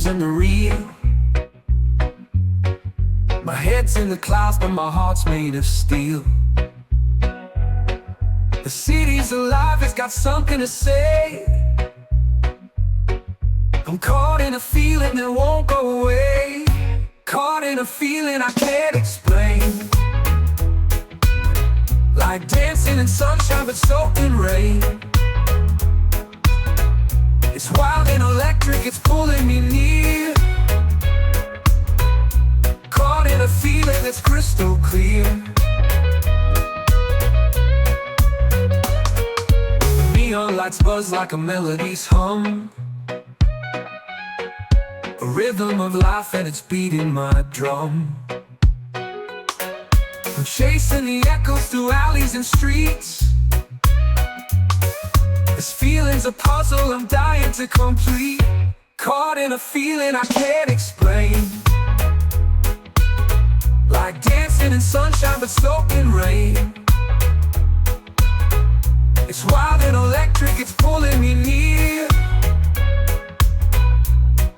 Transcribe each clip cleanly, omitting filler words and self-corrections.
dreams and the real. My head's in the clouds, but my heart's made of steel. The city's alive, it's got something to say. I'm caught in a feeling that won't go away. Caught in a feeling I can't explain. Like dancing in sunshine but soaked in rain. It's wild and electric, it's pulling me near. Caught in a feeling that's crystal clear. Neon lights buzz like a melody's hum. A rhythm of life and it's beating my drum. I'm chasing the echoes through alleys and streets. This feeling's a puzzle I'm dying to complete. Caught in a feeling I can't explain. Like dancing in sunshine but soaked in rain. It's wild and electric, it's pulling me near.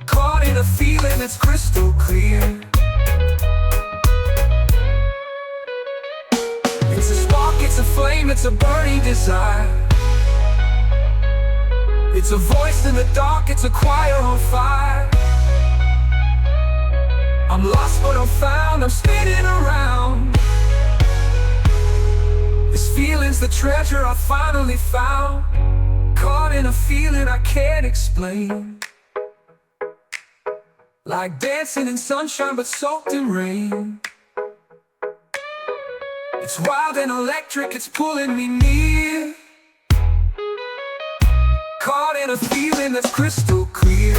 Caught in a feeling that's crystal clear. It's a spark, it's a flame, it's a burning desire. It's a voice in the dark, it's a choir on fire. I'm lost but I'm found, I'm spinning around. This feeling's the treasure I finally found. Caught in a feeling I can't explain. Like dancing in sunshine but soaked in rain. It's wild and electric, it's pulling me near. Caught in a feeling that's crystal clear.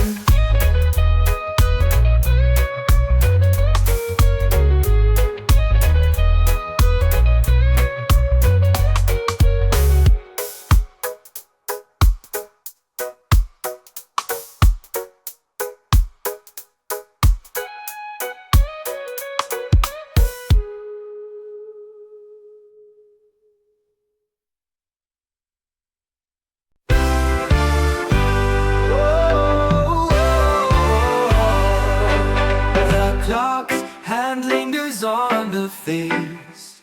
On the face,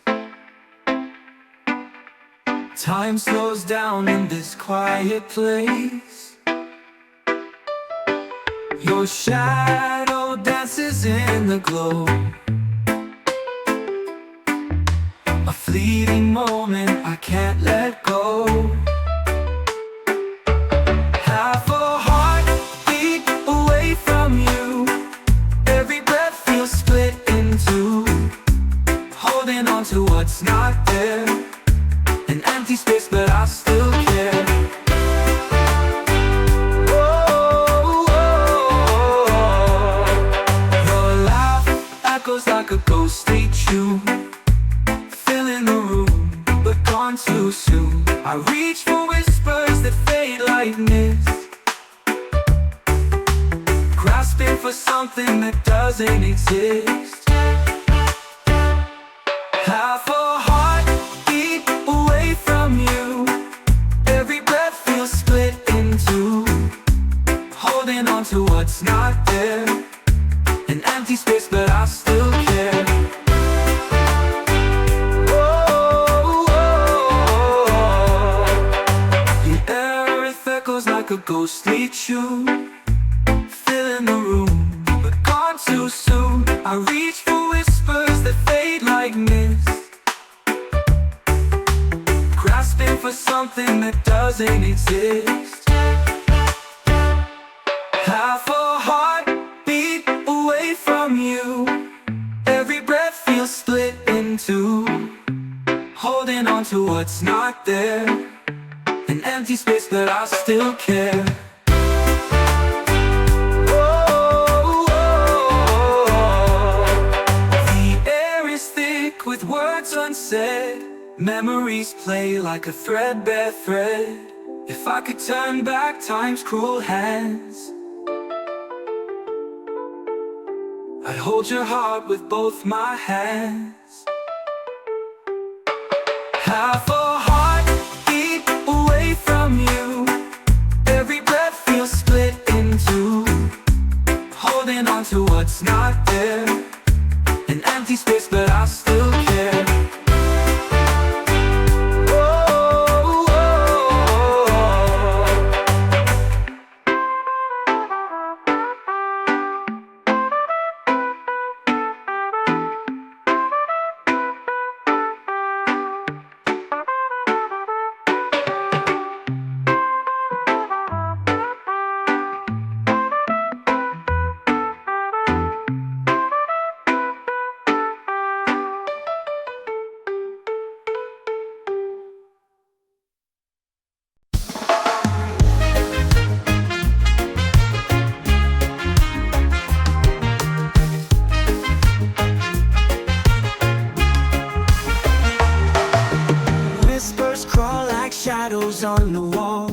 time slows down in this quiet place. Your shadow dances in the glow. A fleeting moment I can't let go. Half a heartbeat away from you. Every breath feels split in two. Holding on to what's not there. An empty space but I still care. Oh, oh, oh. Your laugh echoes like a ghostly tune, filling the room but gone too soon. I reach for whispers that fade like mist, grasping for something that doesn't exist. Half a heartbeat away from you. Every breath feels split in two. Holding on to what's not there. An empty space but I still care. Oh, oh, oh. The earth echoes like a ghostly tune, filling the room but gone too soon. I reach for whispers that fade like mist, grasping for something that doesn't exist. Half a heartbeat away from you. Every breath feels split in two. Holding on to what's not there. An empty space but I still care. With words unsaid, memories play like a threadbare thread. If I could turn back time's cruel hands, I'd hold your heart with both my hands. Half a heartbeat away from you. Every breath feels split in two. to what's not there. An empty space, but I still care. Oh, oh, Whispers crawl like shadows on the wall.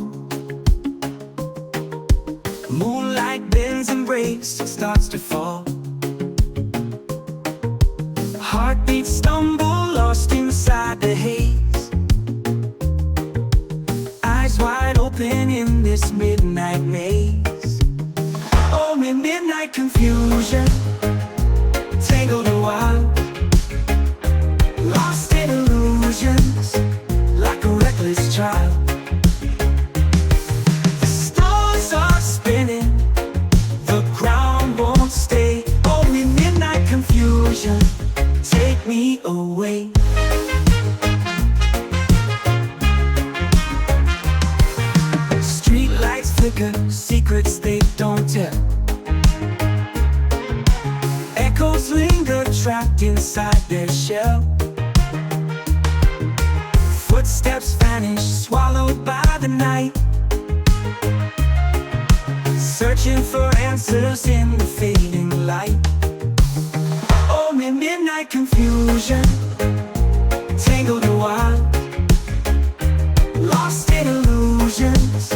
Moonlight bends and breaks, it starts to fall. Heartbeats stumble, lost inside the haze. Eyes wide open in this midnight maze. Oh, midnight confusion, tangled and wild, lost in illusions, like a reckless child. The stars are spinning, the ground won't stay. Oh, midnight confusion, take me away. Street lights flicker, secrets they don't tell. Echoes linger, trapped inside their shell. Footsteps vanish, swallowed by the night. Searching for answers in the fading light. Oh, midnight confusion, tangled and wild, lost in illusions,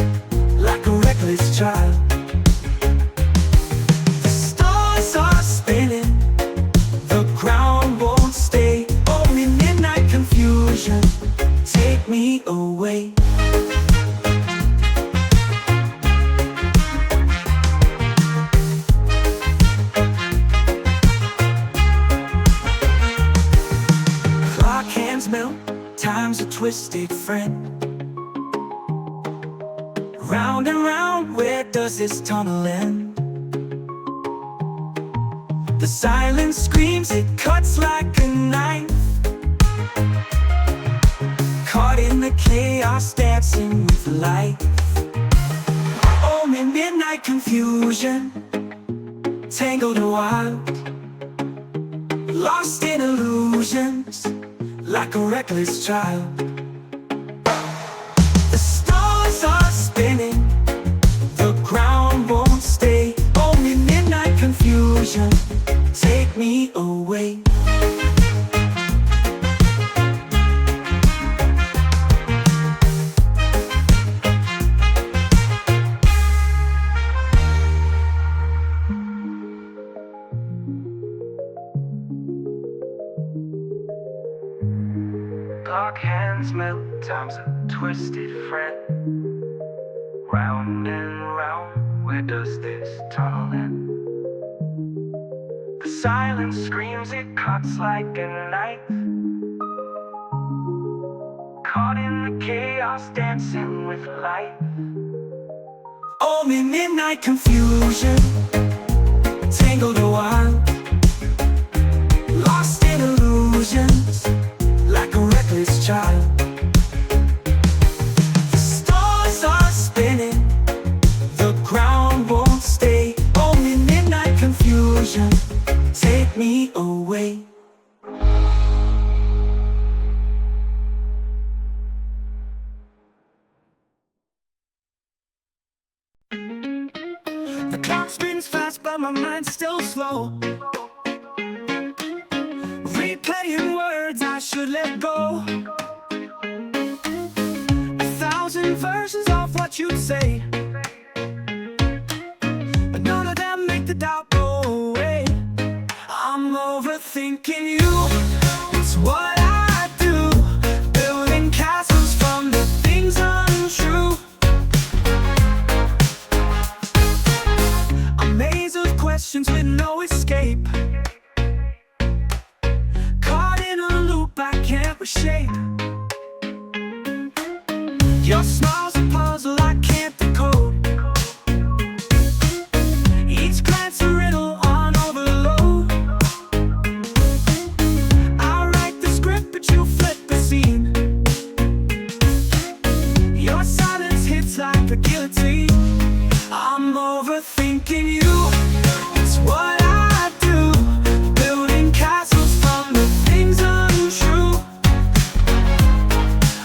like a reckless child. The stars are spinning, the ground won't stay. Oh, midnight confusion, take me away. Clock hands melt, time's a twisted friend. Round and round, where does this tunnel end? The silence screams, it cuts like a knife. Caught in the chaos, dancing with life. Oh, midnight confusion, tangled and wild, lost in illusions, like a reckless child. The stars are spinning, the ground won't stay. Oh, midnight confusion, take me away. Clock hands melt, time's a twisted friend. Round and round, where does this tunnel end? The silence screams, it cuts like a knife. Caught in the chaos, dancing with life. Oh, midnight confusion, tangled and wild, lost in illusions, like a reckless child. The stars are spinning, the ground won't stay. Oh, midnight confusion, take me away. The clock spins fast, but my mind's still slow. Replaying words I should let go. 1,000 versions of what you'd say, but none of them make the doubt go away. I'm overthinking you, it's what I do, building castles from the things untrue. A maze of questions with no escape. Caught in a loop I can't reshape. Your smile's a puzzle I can't decode. Each glance a riddle on overload. I write the script but you flip the scene. Your silence hits like a guillotine. I'm overthinking you, it's what I do. Building castles from the things untrue.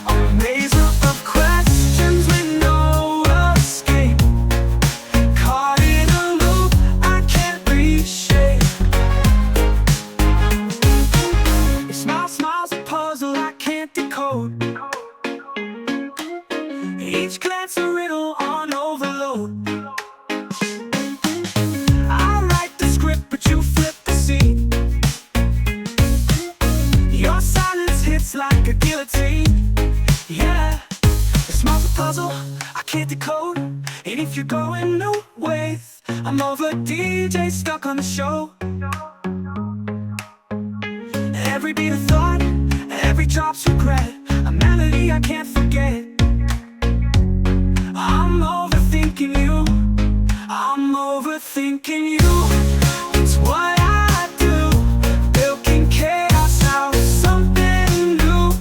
A maze of questions with no escape. Caught in a loop I can't reshape. Your smile's a puzzle I can't decode. Each glance a riddle on overload. I write the script but you flip the scene. Your silence hits like a guillotine. Yeah, your smile's a puzzle I can't decode. And if you're going no ways, I'm over DJ stuck on the show. Every beat a thought, every drop's regret. A melody I can't forget. I'm overthinking you, I'm overthinking you. It's what I do, milking chaos out of something new.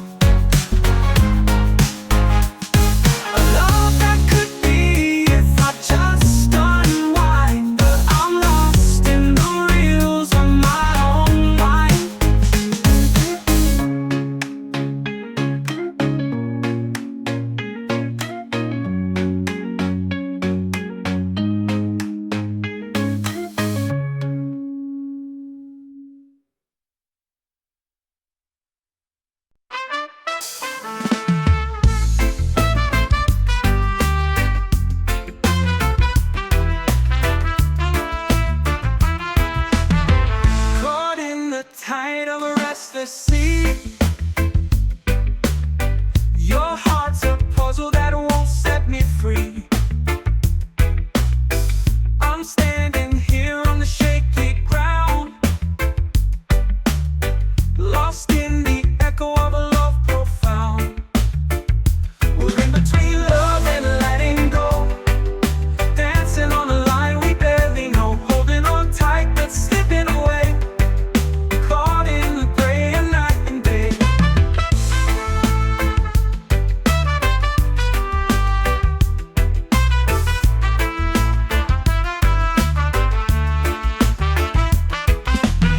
A love that could be if I just unwind. But I'm lost in the reels of my own mind. Caught in the tide of a restless sea. Your heart's a puzzle that won't set me free. I'm standing here on the shaky ground, lost in the echo of a love profound. We're in between love and letting go, dancing on a line we barely know, holding on tight but slipping away. Caught in the gray of night and day.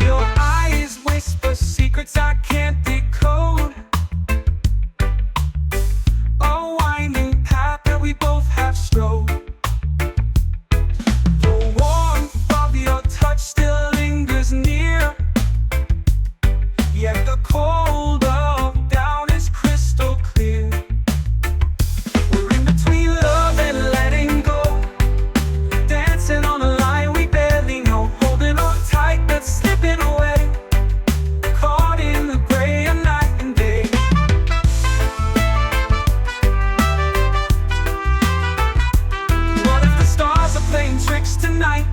Your eyes whisper secrets I can't decode. A winding path that we both have strode. The warmth of your touch still lingers near, yet the cold of down is crystal clear. We're in between love and letting go, dancing on a line we barely know, holding on tight but slipping away. Caught in the gray of night and day. What if the stars are playing tricks tonight,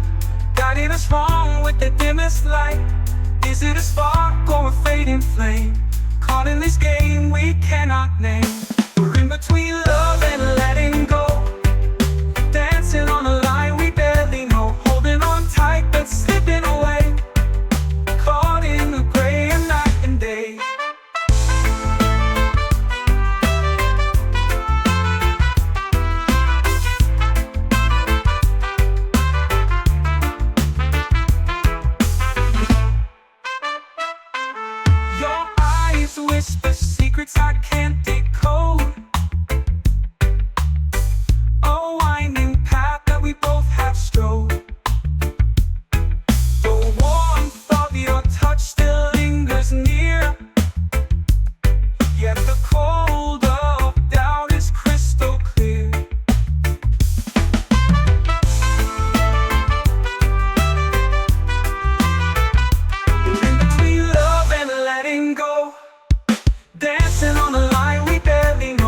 guiding us wrong with the dimmest light? Is it a spark or a fading flame, caught in this game we cannot name? We're in between love and letting go, dancing on a line we barely know, holding on tight but slipping away. Caught in the gray of night and day. Your eyes whisper secrets I can't decode. A winding path that we both have strode. The warmth of your touch still lingers near, yet the cold of doubt is crystal clear. We're in between love and letting go, dancing on a line we barely know,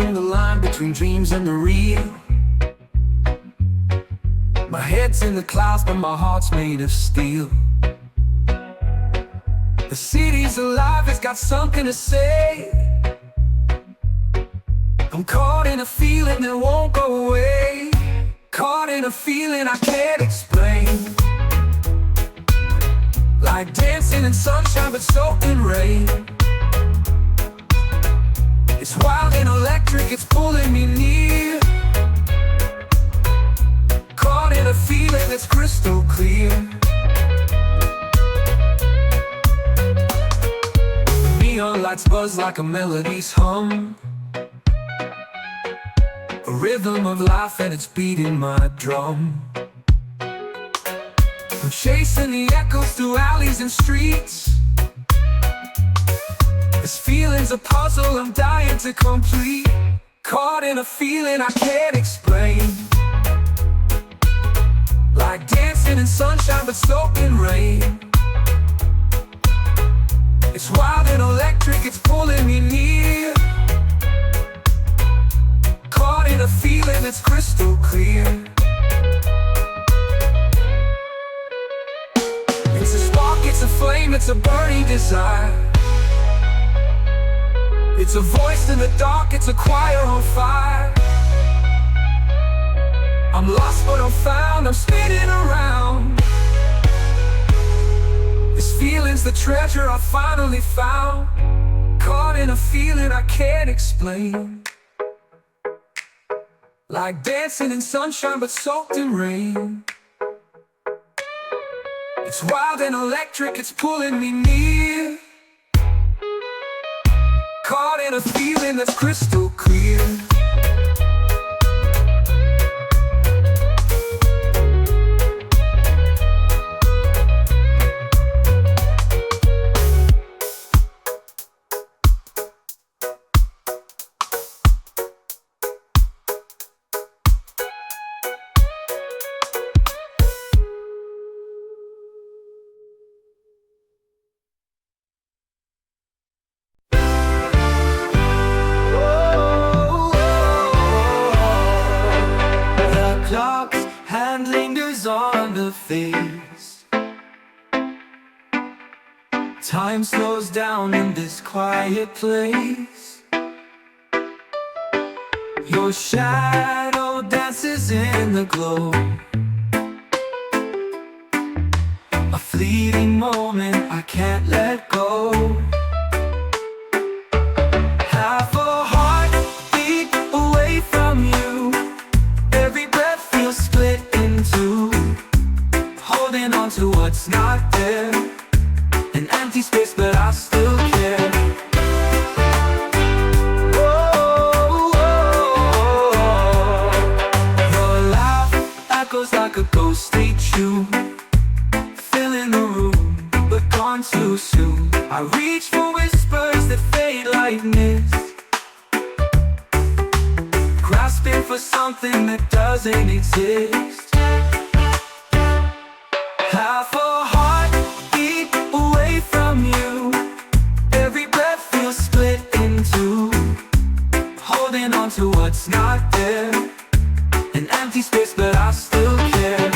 walking the line between dreams and the real. My head's in the clouds, but my heart's made of steel. The city's alive, it's got something to say. I'm caught in a feeling that won't go away. Caught in a feeling I can't explain. Like dancing in sunshine but soaked in rain. It's wild and electric, it's pulling me near. Caught in a feeling that's crystal clear. Neon lights buzz like a melody's hum. A rhythm of life and it's beating my drum. I'm chasing the echoes through alleys and streets. This feeling's a puzzle I'm dying to complete. Caught in a feeling I can't explain. Like dancing in sunshine but soaked in rain. It's wild and electric, it's pulling me near. Caught in a feeling that's crystal clear. It's a spark, it's a flame, it's a burning desire. It's a voice in the dark, it's a choir on fire. I'm lost but I'm found, I'm spinning around. This feeling's the treasure I finally found. Caught in a feeling I can't explain. Like dancing in sunshine but soaked in rain. It's wild and electric, it's pulling me near. Caught in a feeling that's crystal clear. Clock's hand lingers on the face. Time slows down in this quiet place. Your shadow dances in the glow. A fleeting moment I can't let go. Half a heartbeat away from you. Every breath feels split in two. Holding on to what's not there. An empty space but I still care. Oh, oh, oh. Your laugh echoes like a ghostly tune. Filling the room but gone too soon. I reach for whispers that fade like mist. Grasping for something that doesn't exist. Half a heartbeat away from you. Every breath feels split in two. Holding on to what's not there. An empty space but I still care.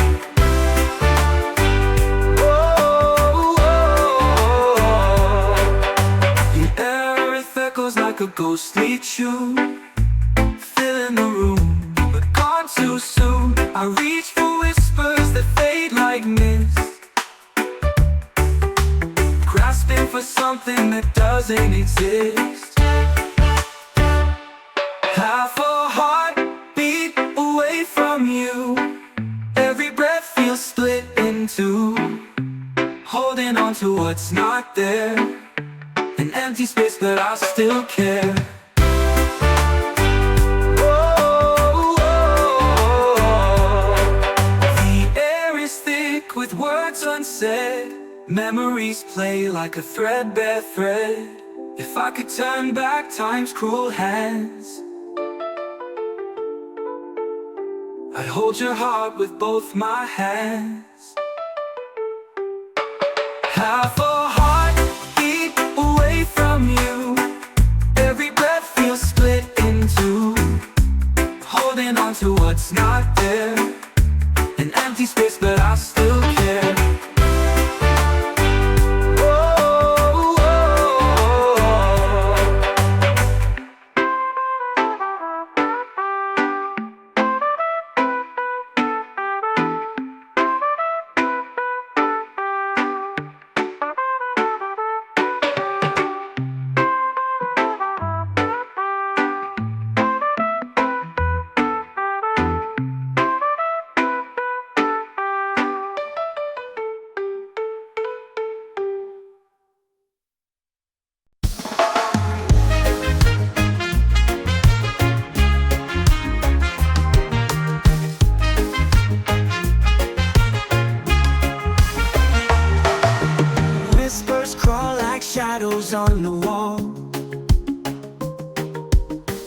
Oh, oh, oh. The earth echoes like a ghostly tune. Filling the room, but gone too soon. I reach for whispers that fade like mist. Grasping for something that doesn't exist. Half a heartbeat away from you. Every breath feels split in two. Holding on to what's not there. An empty space but I still care. With words unsaid, memories play like a threadbare thread. If I could turn back time's cruel hands, I'd hold your heart with both my hands. Half a heartbeat away from you. Every breath feels split in two.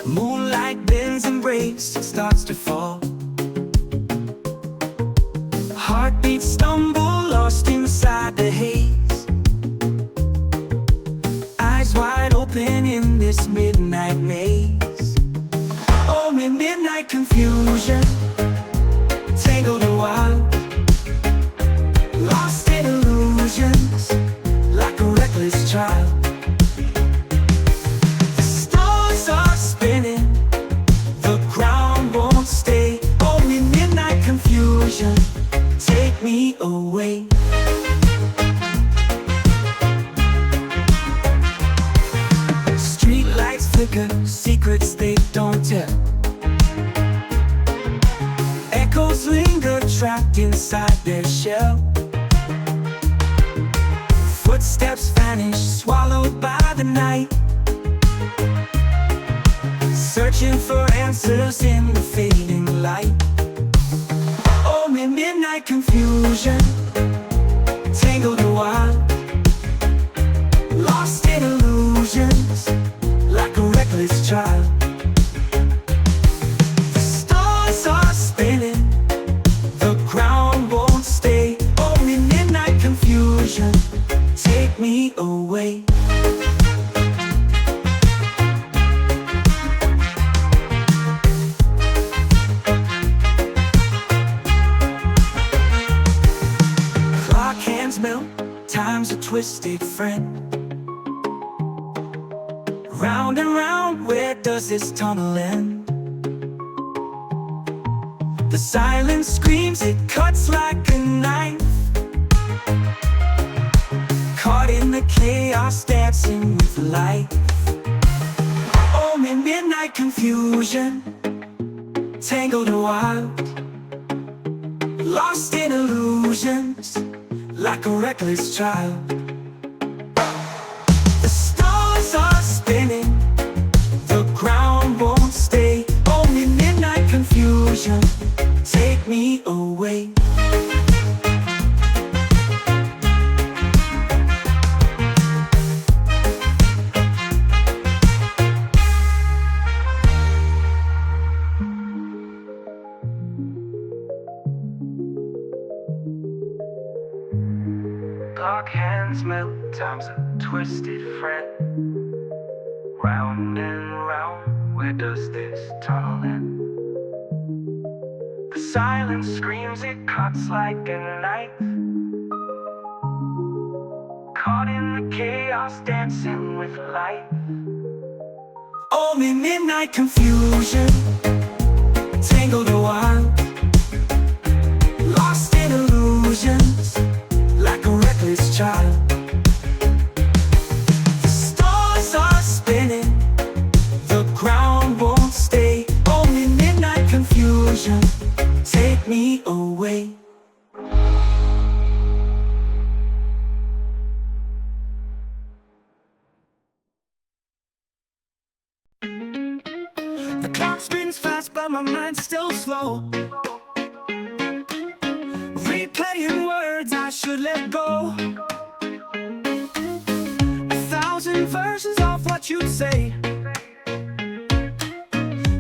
Moonlight bends and breaks, it starts to fall. Heartbeats stumble, lost inside the haze. Eyes wide open in this midnight maze. Oh, midnight confusion, tangled and wild, lost in illusions, like a reckless child. The stars are spinning, the ground won't stay. Oh, midnight confusion, take me away. Street lights flicker, secrets they don't tell. Echoes linger, trapped inside their shell. Footsteps vanish, swallowed by the night. Searching for answers in the fading light. Oh, midnight confusion, tangled and wild, lost in illusions, like a reckless child. The stars are spinning, the ground won't stay. Oh, midnight confusion, take me away. Clock hands melt, time's a twisted friend. Round and round, where does this tunnel end? The silence screams, it cuts like a knife. Caught in the chaos, dancing with life. Oh, midnight confusion, tangled and wild, lost in illusions, like a reckless child. The stars are spinning, the ground won't stay. Oh, midnight confusion, take me away. Clock hands melt, time's a twisted friend. Round and round, where does this tunnel end? The silence screams, it cuts like a knife. Caught in the chaos, dancing with life. Oh, midnight confusion, tangled and wild, lost in illusions, like a reckless child. The stars are spinning, the ground won't stay. Oh, midnight confusion, take me away. The clock spins fast, but my mind's still slow. Replaying words I should let go. 1,000 versions of what you'd say,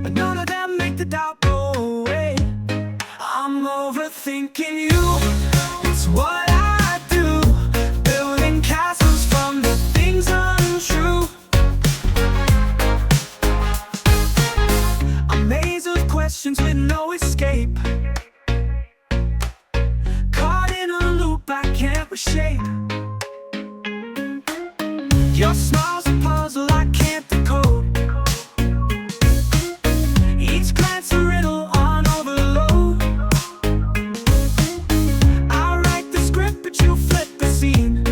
but none of them make the doubt go away. I'm overthinking you, it's what I do. Building castles from the things untrue. A maze of questions with no escape. Caught in a loop I can't reshape. Your smile's a puzzle I can't decode. Each glance a riddle on overload. I write the script but you flip the scene.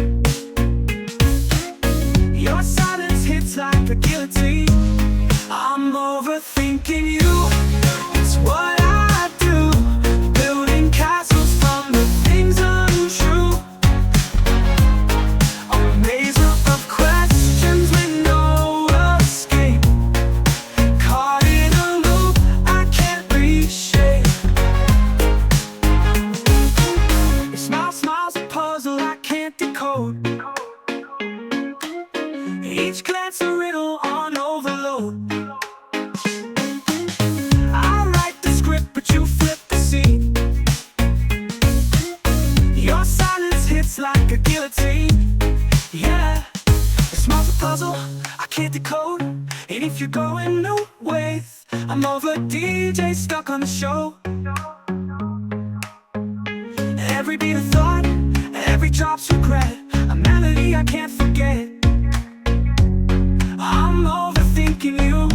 Your silence hits like a guillotine. I'm overthinking you, it's what I do. Building castles from the things untrue. A maze of questions with no escape. Caught in a loop I can't reshape. Your smile's a puzzle I can't decode. Each glance a riddle on overload. if you're going no ways. I'm over DJ stuck on the show. Every beat a thought, every drop's regret, a melody I can't forget. I'm overthinking you,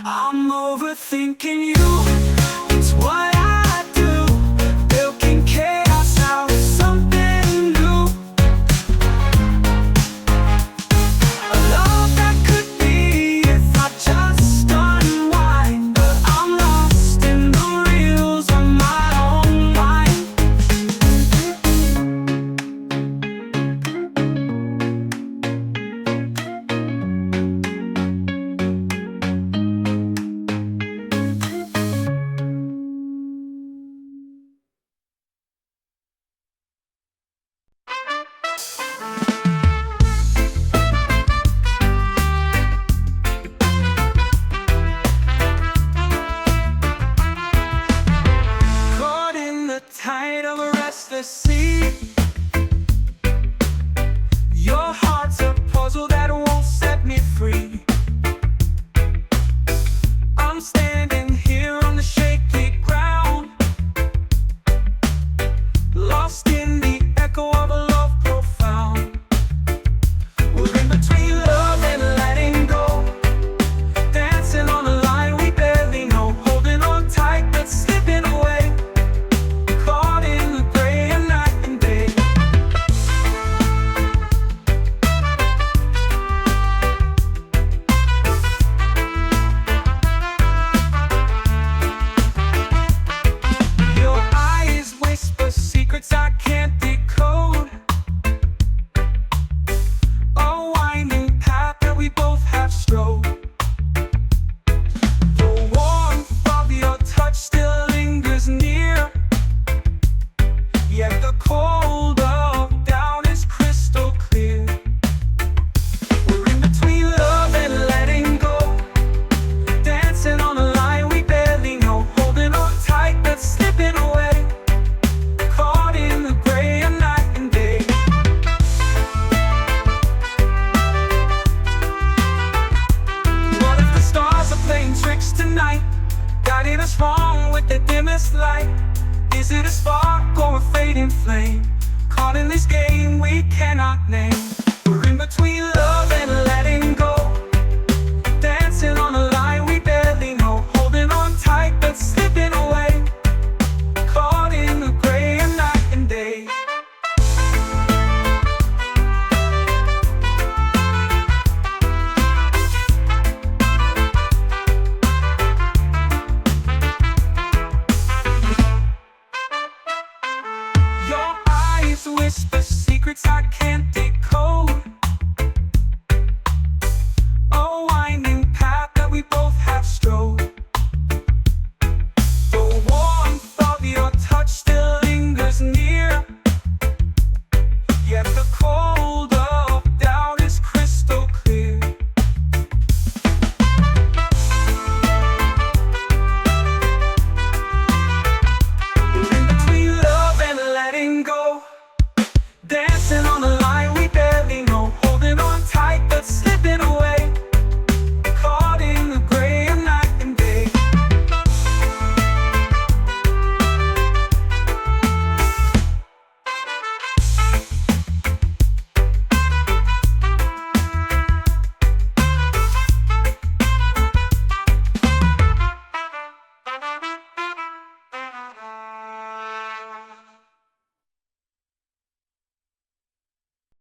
I'm overthinking you. It's what I do, milking chaos out of something new. A love that could be if I just unwind, but I'm lost in the reels of my own mind. Caught in the tide of a restless sea. Your heart's a puzzle that won't set me free. I'm standing here on the shaky ground, lost in the echo of a love profound. We're in between love and letting go, dancing on a line we barely know, holding on tight but slipping away, caught in the gray of night and day. Your eyes whisper secrets I can't decode, a winding path that we both have strode. The warmth of your touch still lingers near, yet the cold of down is crystal clear. We're in between love and letting go, dancing on a line we barely know, holding on tight but slipping away, caught in the gray of night and day. What if the stars are playing tricks tonight, guiding us wrong with the dimmest light? Is it a spark or a fading flame, caught in this game we cannot name? We're in between love